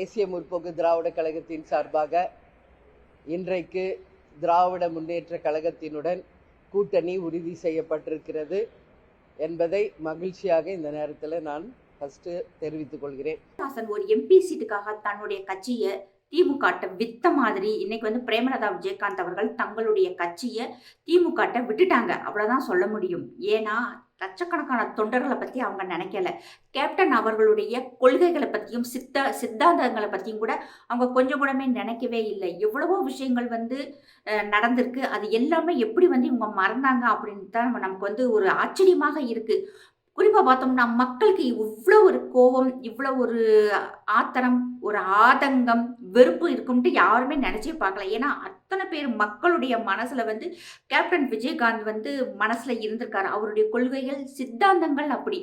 தேசிய முற்போக்கு திராவிட கழகத்தின் சார்பாக இன்றைக்கு திராவிட முன்னேற்ற கழகத்தினுடன் கூட்டணி உறுதி செய்யப்பட்டிருக்கிறது என்பதை மகிழ்ச்சியாக இந்த நேரத்தில் நான் ஃபர்ஸ்ட் தெரிவித்துக் கொள்கிறேன். ஒரு எம்பி சீட்டுக்காக தன்னுடைய கட்சியை திமுக வித்த மாதிரி இன்னைக்கு பிரேமலதா விஜயகாந்த் அவர்கள் தங்களுடைய கட்சியை திமுக விட்டுட்டாங்க, அவ்வளவுதான் சொல்ல முடியும். ஏன்னா லட்சக்கணக்கான தொண்டர்களை பற்றி அவங்க நினைக்கல. கேப்டன் அவர்களுடைய கொள்கைகளை பற்றியும் சித்தாந்தங்களை பற்றியும் கூட அவங்க கொஞ்சம் கூடமே நினைக்கவே இல்லை. எவ்வளவோ விஷயங்கள் நடந்திருக்கு. அது எல்லாமே எப்படி இவங்க மறந்தாங்க அப்படின்னு தான் நமக்கு ஒரு ஆச்சரியமாக இருக்கு. குறிப்பாக பார்த்தோம்னா மக்களுக்கு இவ்வளோ ஒரு கோபம், இவ்வளோ ஒரு ஆத்திரம், ஒரு ஆதங்கம், வெறுப்பு இருக்கும்ட்டு யாருமே நினச்சே பார்க்கல. ஏன்னா அத்தனை பேர் மக்களுடைய மனசில் கேப்டன் விஜயகாந்த் மனசில் இருந்திருக்காரு. அவருடைய கொள்கைகள் சித்தாந்தங்கள் அப்படி.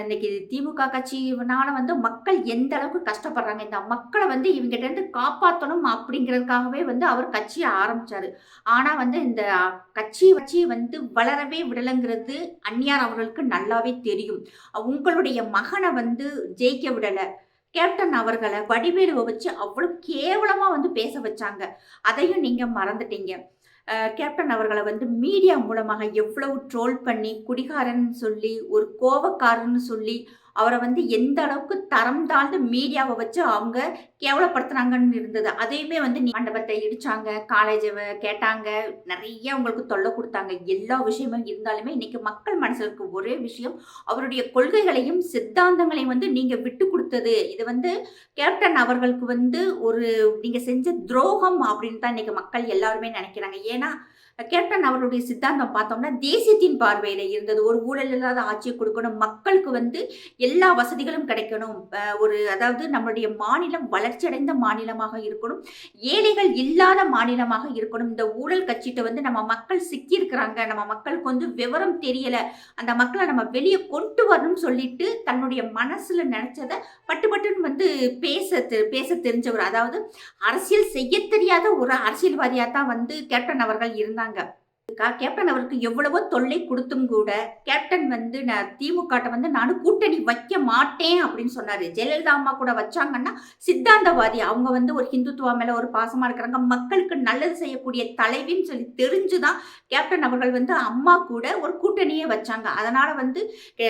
இன்னைக்கு திமுக கட்சியினால மக்கள் எந்த அளவுக்கு கஷ்டப்படுறாங்க, இந்த மக்களை இவங்கிட்ட காப்பாற்றணும் அப்படிங்கிறதுக்காகவே அவர் கட்சியை ஆரம்பிச்சாரு. ஆனால் இந்த கட்சி வச்சு வளரவே விடலைங்கிறது அந்நியார் அவர்களுக்கு நல்லாவே தெரியும். உங்களுடைய மகனை ஜெயிக்க விடலை. கேப்டன் அவர்களை வடிவேலுவை வச்சு அவ்வளவு கேவலமா பேச வச்சாங்க. அதையும் நீங்க மறந்துட்டீங்க. கேப்டன் அவர்களை மீடியா மூலமாக எவ்வளவு ட்ரோல் பண்ணி குடிகாரன் சொல்லி ஒரு கோவக்காரன்னு சொல்லி அவரை எந்த அளவுக்கு தரம் தாழ்ந்து மீடியாவை வச்சு அவங்க கேவலப்படுத்துனாங்கன்னு இருந்தது. அதையுமே மண்டபத்தை இடிச்சாங்க, காலேஜை கேட்டாங்க, நிறைய அவங்களுக்கு தொல்லை கொடுத்தாங்க. எல்லா விஷயமும் இருந்தாலுமே இன்னைக்கு மக்கள் மனசுல இருக்க ஒரே விஷயம் அவருடைய கொள்கைகளையும் சித்தாந்தங்களையும் நீங்க விட்டு கொடுத்தது. இது கேப்டன் அவர்களுக்கு ஒரு நீங்க செஞ்ச துரோகம் அப்படின்னு தான் இன்னைக்கு மக்கள் எல்லாருமே நினைக்கிறாங்க. ஏன்னா கேப்டன் அவர்களுடைய சித்தாந்தம் பார்த்தோம்னா தேசியத்தின் பார்வையில இருந்தது. ஒரு ஊழல் இல்லாத ஆட்சியை கொடுக்கணும், மக்களுக்கு எல்லா வசதிகளும் கிடைக்கணும், அதாவது நம்மளுடைய மாநிலம் வளர்ச்சியடைந்த மாநிலமாக இருக்கணும், ஏழைகள் இல்லாத மாநிலமாக இருக்கணும். இந்த ஊழல் கட்சிட்ட நம்ம மக்கள் சிக்கி இருக்கிறாங்க, நம்ம மக்களுக்கு விவரம் தெரியல, அந்த மக்களை நம்ம வெளியே கொண்டு வரணும்னு சொல்லிட்டு தன்னுடைய மனசுல நினைச்சதை பட்டுன்னு பேச தெரிஞ்சவர். அதாவது அரசியல் செய்ய தெரியாத ஒரு அரசியல்வாதியா தான் கேப்டன் அவர்கள் இருந்தாங்க. கேப்டன் அவருக்கு எவ்வளவோ தொல்லை கொடுத்தும் கூட கேப்டன் திமுக நானும் கூட்டணி வைக்க மாட்டேன் அப்படின்னு சொன்னாரு. ஜெயலலிதா அம்மா கூட வச்சாங்கன்னா சித்தாந்தவாதி, அவங்க ஒரு ஹிந்துத்துவா மேல ஒரு பாசமா இருக்கிறாங்க, மக்களுக்கு நல்லது செய்யக்கூடிய தலைவின்னு சொல்லி தெரிஞ்சுதான் கேப்டன் அவர்கள் அம்மா கூட ஒரு கூட்டணியே வச்சாங்க. அதனால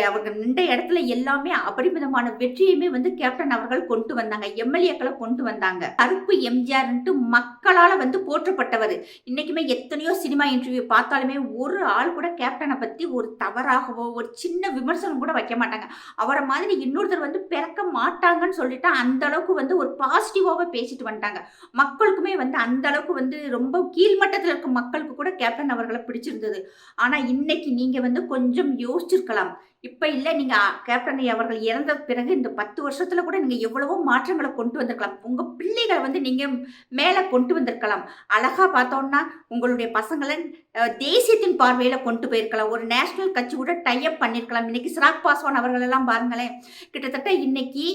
அவங்க நின்ற இடத்துல எல்லாமே அபரிமிதமான வெற்றியுமே கேப்டன் அவர்கள் கொண்டு வந்தாங்க, எம்எல்ஏக்களை கொண்டு வந்தாங்க. கருப்பு எம்ஜிஆர்ன்ட்டு மக்களால போற்றப்பட்டவர். இன்னைக்குமே எத்தனையோ சினிமா இன்டர்வியூ பார்த்தாலுமே ஒரு ஆள் கூட கேப்டனை பத்தி ஒரு தவறாகவோ ஒரு சின்ன விமர்சனம் கூட வைக்க மாட்டாங்க. அவரை மாதிரி இன்னொருத்தர் பிறக்க மாட்டாங்கன்னு சொல்லிட்டு அந்த அளவுக்கு ஒரு பாசிட்டிவாவே பேசிட்டு வந்துட்டாங்க. மக்களுக்குமே அந்த அளவுக்கு ரொம்ப கீழ்மட்டத்தில் இருக்க மக்களுக்கு கூட கேப்டன் அவர்களை பிடிச்சிருந்தது. ஆனா இன்னைக்கு நீங்க கொஞ்சம் யோசிச்சிருக்கலாம். இப்ப இல்ல, நீங்க கேப்டன் அவர்கள் இறந்த பிறகு இந்த 10 வருஷத்துல கூட நீங்க எவ்வளவோ மாற்றங்களை கொண்டு வந்திருக்கலாம். உங்க பிள்ளைகளை நீங்க மேல கொண்டு வந்திருக்கலாம். அழகா பார்த்தோம்னா உங்களுடைய பசங்களை தேசியத்தின் பார்வையில கொண்டு போயிருக்கலாம். ஒரு நேஷனல் கட்சி கூட டைப் பண்ணிருக்கலாம். இன்னைக்கு சிராக் பாஸ்வான் அவர்கள் எல்லாம் பாருங்களேன், கிட்டத்தட்ட இன்னைக்கு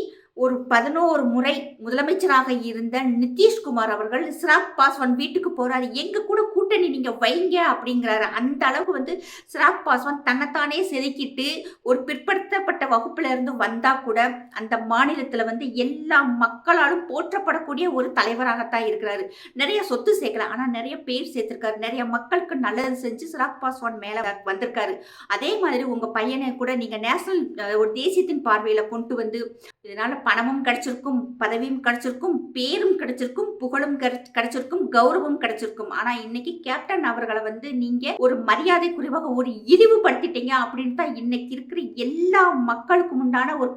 ஒரு 11 முறை முதலமைச்சராக இருந்த நிதிஷ்குமார் அவர்கள் சிராக் பாஸ்வான் வீட்டுக்கு போறாரு, எங்க கூட கூட்டணி நீங்க வைங்க அப்படிங்கிறாரு. அந்த அளவுக்கு சிராக் பாஸ்வான் தன்னைத்தானே செதுக்கிட்டு ஒரு பிற்படுத்தப்பட்ட வகுப்புல இருந்து வந்தா கூட அந்த மாநிலத்துல எல்லா மக்களாலும் போற்றப்படக்கூடிய ஒரு தலைவராகத்தான் இருக்கிறாரு. நிறைய சொத்து சேர்க்கல, ஆனா நிறைய பேர் சேர்த்திருக்காரு, நிறைய மக்களுக்கு நல்லது செஞ்சு சிராக் பாஸ்வான் மேல வந்திருக்காரு. அதே மாதிரி உங்க பையனை கூட நீங்க நேஷனல் ஒரு தேசியத்தின் பார்வையில கொண்டு இதனால பணமும் கிடைச்சிருக்கும், பதவியும் கிடைச்சிருக்கும், பேரும் கிடைச்சிருக்கும், புகழும் கிடைச்சிருக்கும், கௌரவம் கிடைச்சிருக்கும். ஆனா இன்னைக்கு கேப்டன் அவர்களை நீங்க ஒரு மரியாதை குறைவாக ஒரு இழிவுபடுத்திட்டீங்க அப்படின்னு தான் இன்னைக்கு இருக்கிற எல்லா மக்களுக்கும் உண்டான ஒரு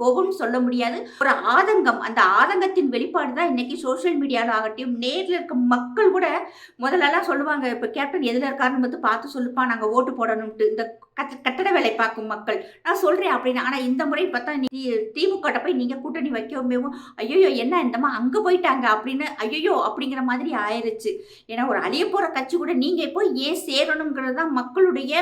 கோபம் சொல்ல முடியாது, ஒரு ஆதங்கம். அந்த ஆதங்கத்தின் வெளிப்பாடு தான் இன்னைக்கு சோசியல் மீடியால ஆகட்டும், நேர்ல இருக்க மக்கள் கூட முதல்லலாம் சொல்லுவாங்க, இப்ப கேப்டன் எதுல இருக்காருன்னு பார்த்து சொல்லுப்பா, நாங்க ஓட்டு போடணும்ட்டு. இந்த கட்டட வேலை பார்க்கும் மக்கள் நான் சொல்றேன் அப்படின்னு. ஆனா இந்த முறை பார்த்தா திமுக போய் நீங்க கூட்டணி வைக்கவும் ஐயோ என்ன இந்தமா அங்க போயிட்டாங்க அப்படின்னு ஐயோ அப்படிங்கிற மாதிரி ஆயிருச்சு. ஏன்னா ஒரு அழிய போற கட்சி கூட நீங்க இப்போ ஏன் சேரணுங்கிறது தான் மக்களுடைய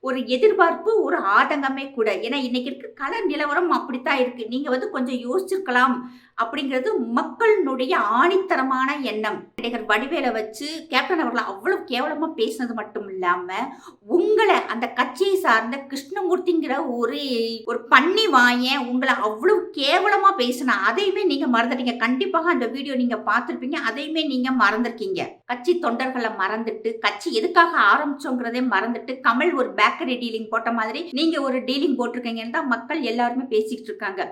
ஒரு எதிர்பார்ப்பு, ஒரு ஆதங்கமே கூட. ஏன்னா இன்னைக்கு இருக்க கள நிலவரம் அப்படித்தான் இருக்கு. நீங்க கொஞ்சம் யோசிச்சிருக்கலாம். அப்படிங்கிறது மக்களினுடைய ஆணித்தரமான எண்ணம். நடிகர் வடிவேலை வச்சு கேப்டன் அவர்களை அவ்வளவு கேவலமா பேசினது மட்டும் இல்லாம உங்களை அந்த கட்சியை சார்ந்த கிருஷ்ணமூர்த்திங்கிற ஒரு பன்னி வாயன் உங்களை அவ்வளவு கேவலமா பேசின அதையுமே நீங்க மறந்துட்டீங்க. கண்டிப்பாக அந்த வீடியோ நீங்க பார்த்திருப்பீங்க. அதையுமே நீங்க மறந்துருக்கீங்க. கட்சி தொண்டர்களை மறந்துட்டு, கட்சி எதுக்காக ஆரம்பிச்சோங்கிறதே மறந்துட்டு, கமல் ஒரு பேக்கரி டீலிங் போட்ட மாதிரி நீங்க ஒரு டீலிங் போட்டிருக்கீங்கன்னு தான் மக்கள் எல்லாருமே பேசிட்டு இருக்காங்க.